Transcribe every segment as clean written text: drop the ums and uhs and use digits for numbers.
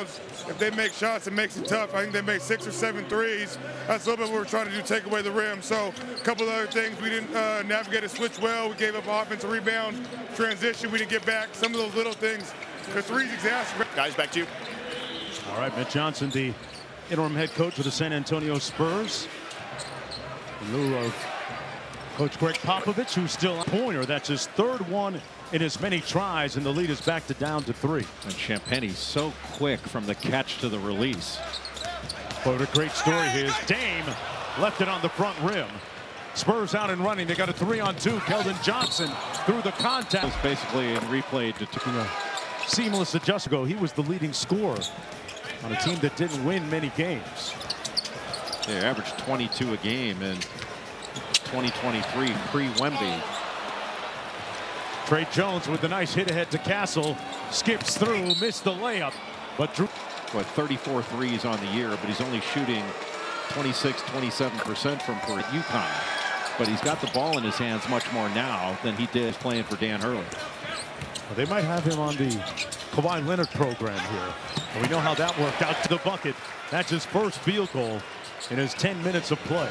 rebounds. If they make shots, it makes it tough. I think they made 6 or 7 threes. That's a little bit what we're trying to do, take away the rim. So a couple of other things, we didn't navigate a switch well. We gave up offensive rebound, transition, we didn't get back. Some of those little things, the threes exacerbate. Guys, back to you. All right, Mitch Johnson, the interim head coach of the San Antonio Spurs. In lieu of Coach Greg Popovich, who's still a pointer. That's his third one in as many tries, and the lead is back to down to 3. And Champagne's so quick from the catch to the release. But a great story here is Dame left it on the front rim. Spurs out and running. They got a 3-on-2. Keldon Johnson through the contact. It's basically in replay to seamless adjust ago. He was the leading scorer on a team that didn't win many games. They averaged 22 a game in 2023 pre-Wemby. Trey Jones with a nice hit ahead to Castle. Skips through, missed the layup. But Drew. 34 threes on the year, but he's only shooting 26-27% from for UConn. But he's got the ball in his hands much more now than he did playing for Dan Hurley. Well, they might have him on the Kawhi Leonard program here. And we know how that worked out to the bucket. That's his first field goal in his 10 minutes of play.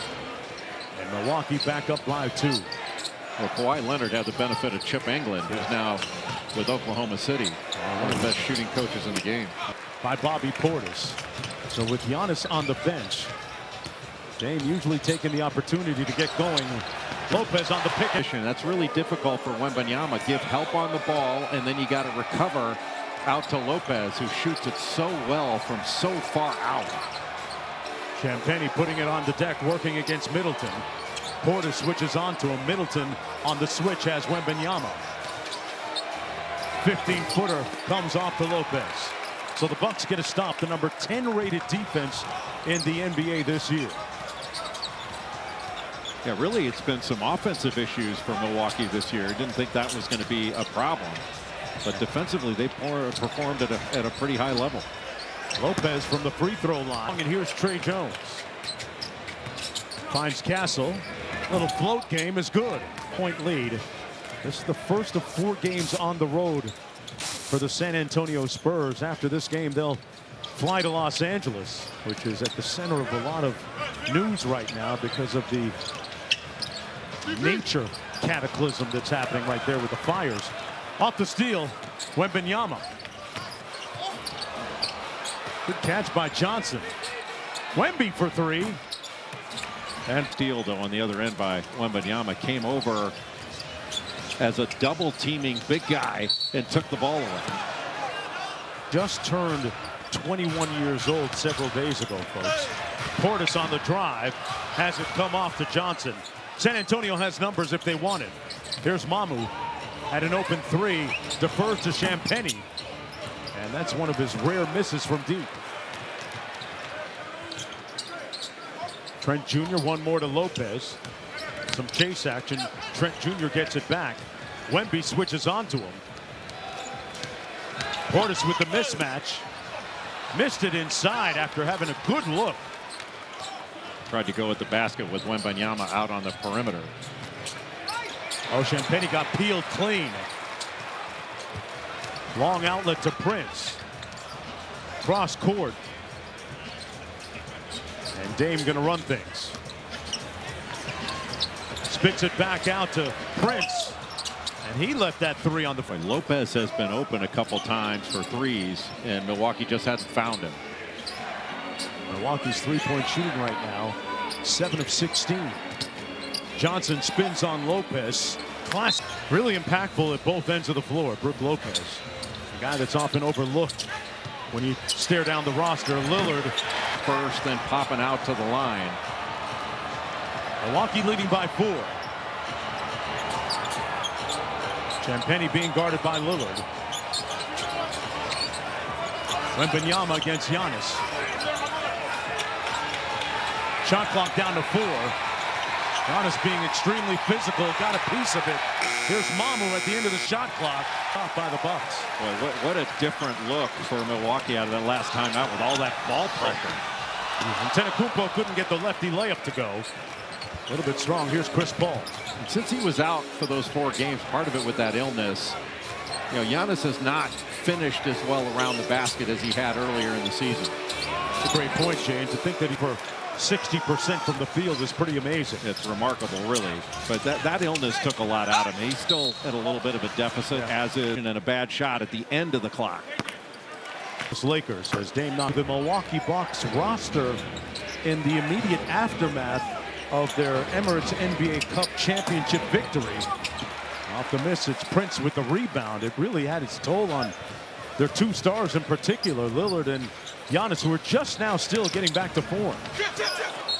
And Milwaukee back up by 2. Well, Kawhi Leonard had the benefit of Chip Engelland, who's now with Oklahoma City, one of the best shooting coaches in the game. By Bobby Portis. So with Giannis on the bench, Dame usually taking the opportunity to get going. Lopez on the pick. That's really difficult for Wembanyama. Give help on the ball, and then you got to recover out to Lopez, who shoots it so well from so far out. Champagnie putting it on the deck, working against Middleton. Portis switches on to him. Middleton on the switch has Wembanyama. 15-footer comes off to Lopez. So the Bucks get a stop, the number 10 rated defense in the NBA this year. Yeah, really, it's been some offensive issues for Milwaukee this year. Didn't think that was going to be a problem. But defensively, they performed at a pretty high level. Lopez from the free throw line. And here's Trey Jones. Finds Castle. Little float game is good. Point lead. This is the first of 4 games on the road for the San Antonio Spurs. After this game, they'll fly to Los Angeles, which is at the center of a lot of news right now because of the nature cataclysm that's happening right there with the fires. Off the steal, Wembanyama. Good catch by Johnson. Wemby for 3. And steal, though, on the other end by Wembanyama. Came over as a double-teaming big guy and took the ball away. Just turned 21 years old several days ago, folks. Portis on the drive. Has it come off to Johnson. San Antonio has numbers if they want it. Here's Mamu. Had an open 3. Defers to Champagnie. And that's one of his rare misses from deep. Trent Jr. one more to Lopez. Some chase action. Trent Jr. gets it back. Wemby switches onto him. Portis with the mismatch. Missed it inside after having a good look. Tried to go at the basket with Wembanyama out on the perimeter. Oh, Champagnie got peeled clean. Long outlet to Prince. Cross court. And Dame going to run things. Spits it back out to Prince. And he left that 3 on the front. Lopez has been open a couple times for threes, and Milwaukee just hasn't found him. Milwaukee's three-point shooting right now, 7 of 16. Johnson spins on Lopez. Class really impactful at both ends of the floor. Brook Lopez, a guy that's often overlooked when you stare down the roster. Lillard first, then popping out to the line. Milwaukee leading by 4. Champagnie being guarded by Lillard. Wembanyama against Giannis. Shot clock down to 4. Giannis being extremely physical, got a piece of it. Here's Mamu at the end of the shot clock, stopped by the Bucks. Boy, what a different look for Milwaukee out of that last time out with all that ball pressure. And Antetokounmpo couldn't get the lefty layup to go. A little bit strong. Here's Chris Paul. And since he was out for those 4 games, part of it with that illness, You know, Giannis has not finished as well around the basket as he had earlier in the season. It's a great point, James. To think that he for 60% from the field is pretty amazing. It's remarkable, really. But that illness took a lot out of him. He's still at a little bit of a deficit, as is, and a bad shot at the end of the clock. Lakers as Dame knocked the Milwaukee Bucks roster in the immediate aftermath of their Emirates NBA Cup championship victory. Off the miss, it's Prince with the rebound. It really had its toll on their two stars in particular, Lillard and Giannis, who are just now still getting back to form.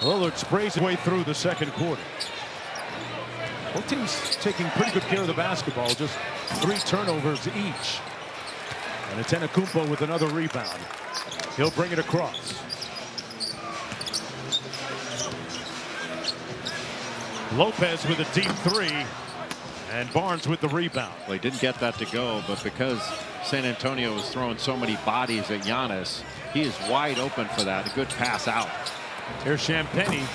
Lillard sprays his way through the second quarter. Both teams taking pretty good care of the basketball, just 3 turnovers each. And Antetokounmpo with another rebound. He'll bring it across. Lopez with a deep 3. And Barnes with the rebound. Well, he didn't get that to go, but because San Antonio was throwing so many bodies at Giannis, he is wide open for that. A good pass out. Here's Champagnie.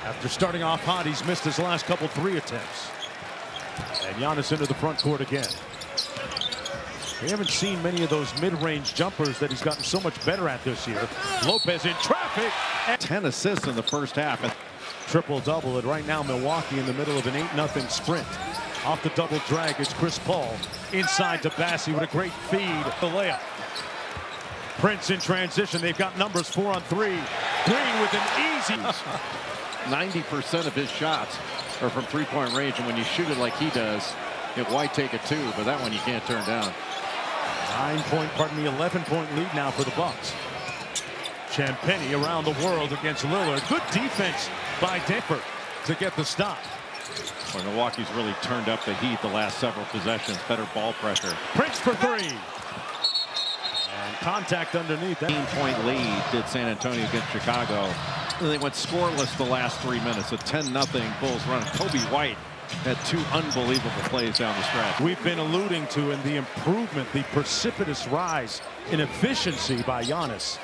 After starting off hot, he's missed his last couple 3 attempts. And Giannis into the front court again. We haven't seen many of those mid-range jumpers that he's gotten so much better at this year. Lopez in traffic. 10 assists in the first half. Triple-double, and right now Milwaukee in the middle of an 8-0 sprint. Off the double drag is Chris Paul. Inside to Bassi with a great feed. The layup. Prince in transition. They've got numbers 4 on 3. Green with an easy. 90% of his shots are from three-point range, and when you shoot it like he does, why take it 2? But that one you can't turn down. 11-point lead now for the Bucks. Champagnie around the world against Lillard. Good defense by Denver to get the stop. Well, Milwaukee's really turned up the heat the last several possessions. Better ball pressure. Prince for 3. And contact underneath. 18-point lead did San Antonio against Chicago. They went scoreless the last 3 minutes. A 10-0 Bulls run. Kobe White had 2 unbelievable plays down the stretch. We've been alluding to in the improvement, the precipitous rise in efficiency by Giannis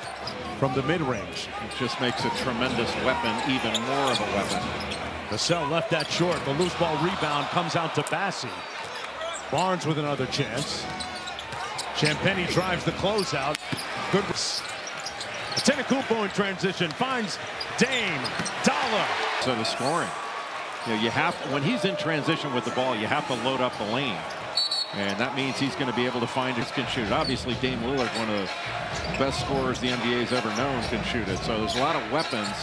from the mid-range. It just makes a tremendous weapon even more of a weapon. Vassell left that short. The loose ball rebound comes out to Bassi. Barnes with another chance. Champagnie drives the closeout. Good. Antetokounmpo in transition finds Dame. Dollar. So the scoring. You have, when he's in transition with the ball, you have to load up the lane. And that means he's going to be able to find his can shoot. Obviously, Dame Lillard, one of the best scorers the NBA's ever known, can shoot it. So there's a lot of weapons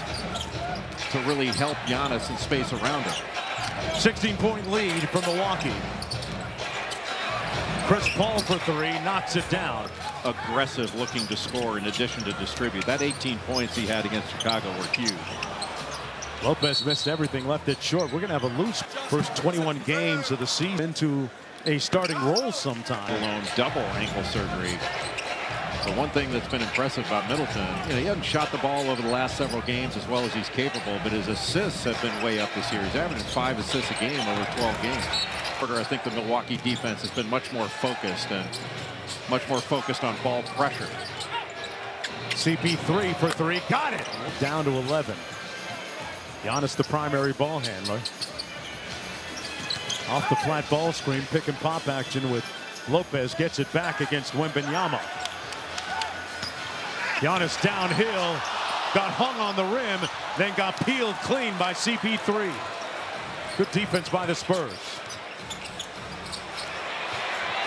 to really help Giannis in space around him. 16-point lead for Milwaukee. Chris Paul for 3, knocks it down. Aggressive looking to score in addition to distribute. That 18 points he had against Chicago were huge. Lopez missed everything, left it short. We're going to have a loose first 21 games of the season into a starting role sometime. Alone double ankle surgery. The one thing that's been impressive about Middleton, he hasn't shot the ball over the last several games as well as he's capable, but his assists have been way up this year. He's averaging 5 assists a game over 12 games. I think the Milwaukee defense has been much more focused on ball pressure. CP3 for 3, got it. Down to 11. Giannis the primary ball handler. Off the flat ball screen, pick and pop action with Lopez, gets it back against Wembanyama. Giannis downhill, got hung on the rim, then got peeled clean by CP3. Good defense by the Spurs.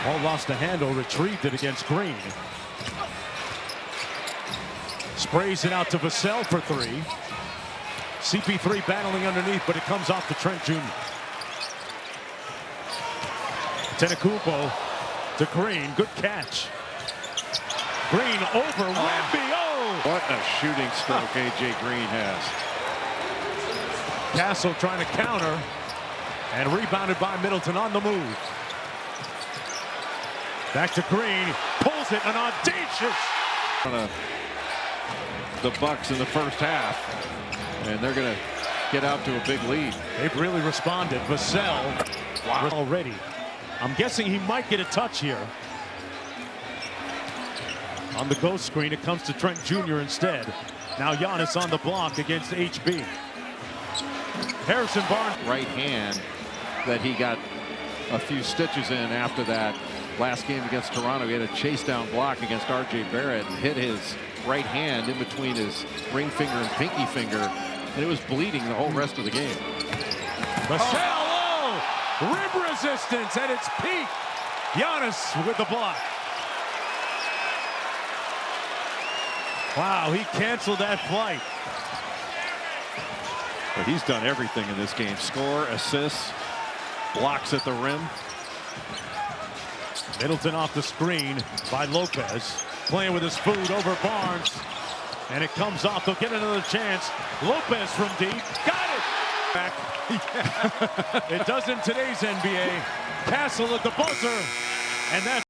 Paul lost the handle, retrieved it against Green. Sprays it out to Vassell for 3. CP3 battling underneath, but it comes off to Trent Jr. Antetokounmpo to Green, good catch. Green over Wemby. Oh! What a shooting stroke AJ Green has. Castle trying to counter, and rebounded by Middleton on the move. Back to Green, pulls it, an audacious. The Bucks in the first half, and they're going to get out to a big lead. They've really responded. Vassell already. I'm guessing he might get a touch here. On the ghost screen, it comes to Trent Jr. instead. Now Giannis on the block against HB. Harrison Barnes. Right hand that he got a few stitches in after that last game against Toronto. He had a chase down block against R.J. Barrett and hit his right hand in between his ring finger and pinky finger, and it was bleeding the whole rest of the game. Marcelo, rib resistance at its peak. Giannis with the block. Wow, he canceled that flight. But he's done everything in this game. Score, assists, blocks at the rim. Middleton off the screen by Lopez. Playing with his foot over Barnes. And it comes off. They'll get another chance. Lopez from deep. Got it! Back. It does in today's NBA. Castle at the buzzer. And that's